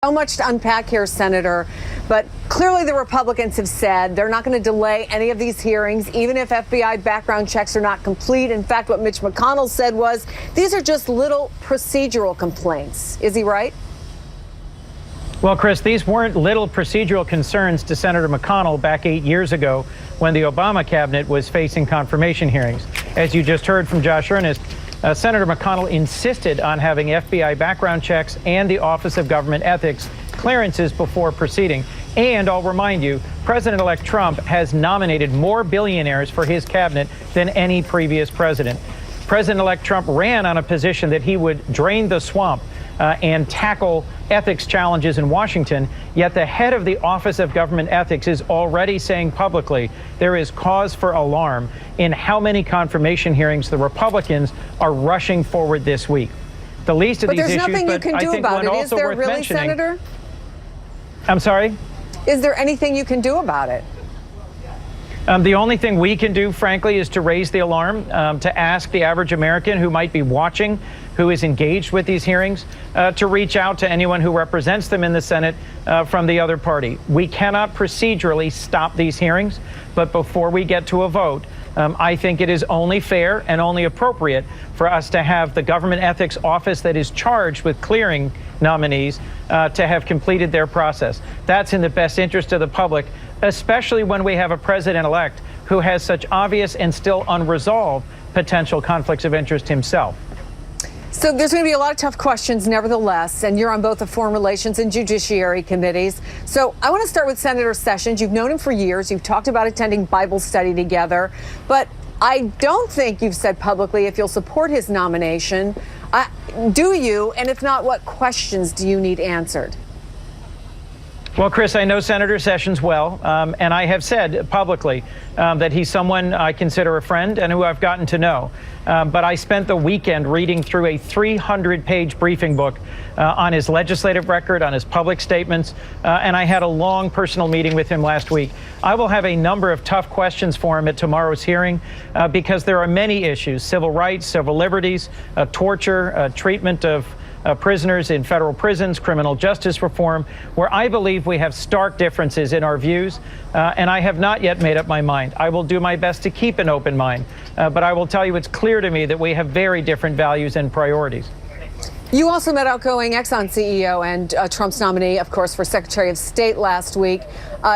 So much to unpack here, Senator, but clearly the Republicans have said they're not going to delay any of these hearings, even if FBI background checks are not complete. In fact, what Mitch McConnell said was these are just little procedural complaints. Is he right? Well, Chris, these weren't little procedural concerns to Senator McConnell back 8 years ago when the Obama cabinet was facing confirmation hearings. As you just heard from Josh Earnest, Senator McConnell insisted on having FBI background checks and the Office of Government Ethics clearances before proceeding. And I'll remind you, President-elect Trump has nominated more billionaires for his cabinet than any previous president. President-elect Trump ran on a position that he would drain the swamp and tackle ethics challenges in Washington, yet the head of the Office of Government Ethics is already saying publicly there is cause for alarm in how many confirmation hearings the Republicans are rushing forward this week. The least of these issues, but there's nothing you can do about it. Is there really, Senator? I'm sorry? Is there anything you can do about it? The only thing we can do, frankly, is to raise the alarm, to ask the average American who might be watching, who is engaged with these hearings, to reach out to anyone who represents them in the Senate from the other party. We cannot procedurally stop these hearings, but before we get to a vote, I think it is only fair and only appropriate for us to have the Government Ethics Office that is charged with clearing nominees to have completed their process. That's in the best interest of the public, especially when we have a president-elect who has such obvious and still unresolved potential conflicts of interest himself. So there's going to be a lot of tough questions, nevertheless, and you're on both the Foreign Relations and Judiciary committees. So I want to start with Senator Sessions. You've known him for years. You've talked about attending Bible study together, but I don't think you've said publicly if you'll support his nomination. Do you? And if not, what questions do you need answered? Well, Chris, I know Senator Sessions well, and I have said publicly that he's someone I consider a friend and who I've gotten to know. But I spent the weekend reading through a 300-page briefing book on his legislative record, on his public statements, and I had a long personal meeting with him last week. I will have a number of tough questions for him at tomorrow's hearing because there are many issues: civil rights, civil liberties, torture, treatment of prisoners in federal prisons, criminal justice reform, where I believe we have stark differences in our views, and I have not yet made up my mind. I will do my best to keep an open mind, but I will tell you it's clear to me that we have very different values and priorities. You also met outgoing Exxon CEO and Trump's nominee, of course, for Secretary of State last week.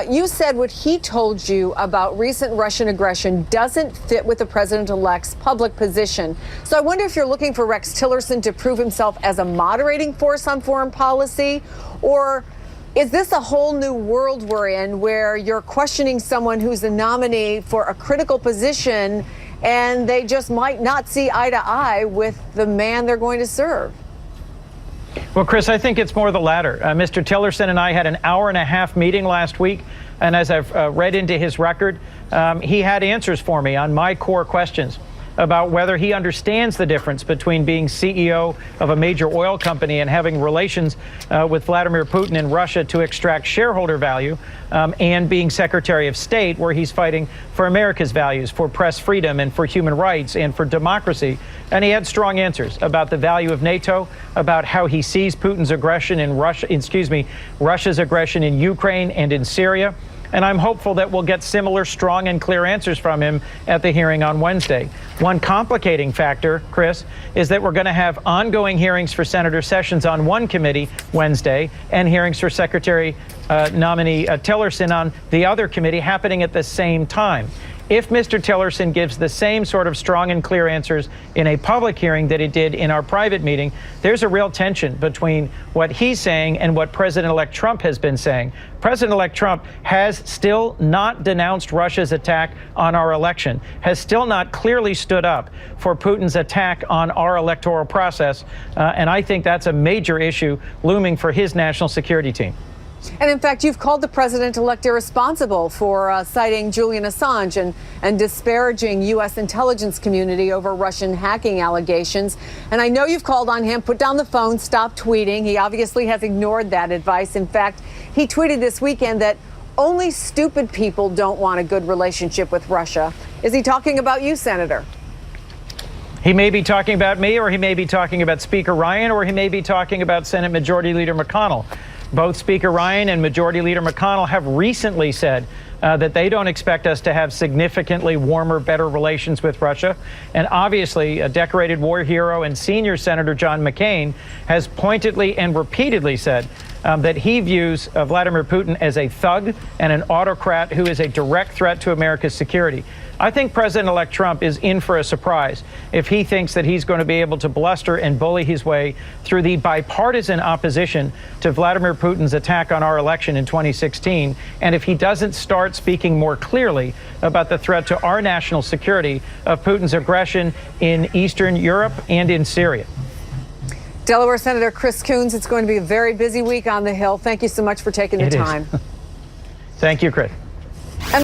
You said what he told you about recent Russian aggression doesn't fit with the president-elect's public position. So I wonder if you're looking for Rex Tillerson to prove himself as a moderating force on foreign policy, or is this a whole new world we're in where you're questioning someone who's a nominee for a critical position and they just might not see eye to eye with the man they're going to serve? Well, Chris, I think it's more the latter. Mr. Tillerson and I had an hour-and-a-half meeting last week, and as I've read into his record, he had answers for me on my core questions about whether he understands the difference between being CEO of a major oil company and having relations with Vladimir Putin in Russia to extract shareholder value, and being Secretary of State, where he's fighting for America's values, for press freedom and for human rights and for democracy. And he had strong answers about the value of NATO, about how he sees Putin's aggression in Russia's aggression in Ukraine and in Syria. And I'm hopeful that we'll get similar strong and clear answers from him at the hearing on Wednesday. One complicating factor, Chris, is that we're going to have ongoing hearings for Senator Sessions on one committee Wednesday and hearings for Secretary nominee Tillerson on the other committee happening at the same time. If Mr. Tillerson gives the same sort of strong and clear answers in a public hearing that he did in our private meeting, there's a real tension between what he's saying and what President-elect Trump has been saying. President-elect Trump has still not denounced Russia's attack on our election, has still not clearly stood up for Putin's attack on our electoral process, and I think that's a major issue looming for his national security team. And in fact, you've called the president-elect irresponsible for citing Julian Assange and disparaging U.S. intelligence community over Russian hacking allegations. And I know you've called on him, put down the phone, stop tweeting. He obviously has ignored that advice. In fact, he tweeted this weekend that only stupid people don't want a good relationship with Russia. Is he talking about you, Senator? He may be talking about me, or he may be talking about Speaker Ryan, or he may be talking about Senate Majority Leader McConnell. Both Speaker Ryan and Majority Leader McConnell have recently said that they don't expect us to have significantly warmer, better relations with Russia. And obviously, a decorated war hero and senior Senator John McCain has pointedly and repeatedly said that he views Vladimir Putin as a thug and an autocrat who is a direct threat to America's security. I think President-elect Trump is in for a surprise if he thinks that he's going to be able to bluster and bully his way through the bipartisan opposition to Vladimir Putin's attack on our election in 2016, and if he doesn't start speaking more clearly about the threat to our national security of Putin's aggression in Eastern Europe and in Syria. Delaware Senator Chris Coons, it's going to be a very busy week on the Hill. Thank you so much for taking the time. Thank you, Chris.